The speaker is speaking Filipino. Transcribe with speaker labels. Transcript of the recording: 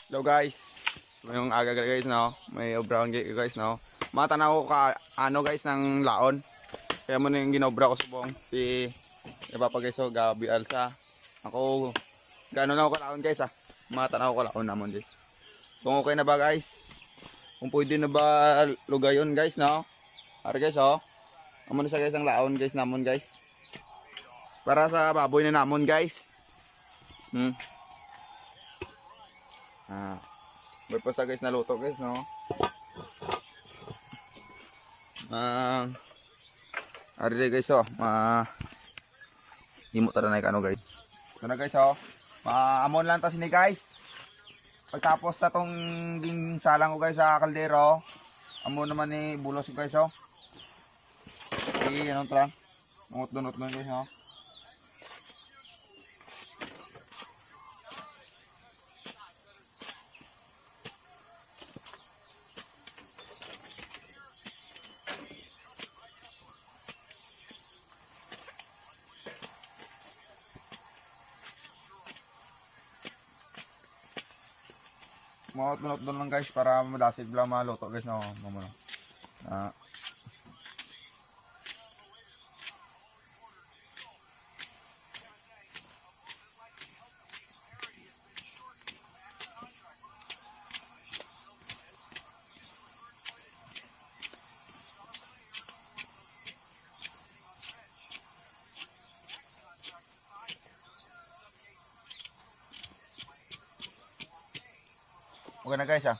Speaker 1: Hello guys, mayong aga guys no, may brown guys no. Matanaw ko ka ano guys ng laon. Kaya mo na yung ginobra ko subong si Papa guys so Gabi Alsa. Ako gaano na ako kalaon guys ah. Matanaw ko laon namon guys. Kung okay na ba guys? Kung pwede na ba lugayon guys no? Ara guys oh. Amo na sa guys ang laon guys namon guys. Para sa baboy na namon guys. May pa sa guys na luto guys no. Ari guys oh. Himo tara na kano guys. Ito na guys oh. Amon lang ta sini guys. Pagtapos ta tong salang ko guys sa kaldero. Amon naman ni bulos guys oh. Anong tra? Ungot-ungot lang guys oh. Maot-unot doon lang guys para madasig lang maluto guys no. Mamuno. Okay na guys ah.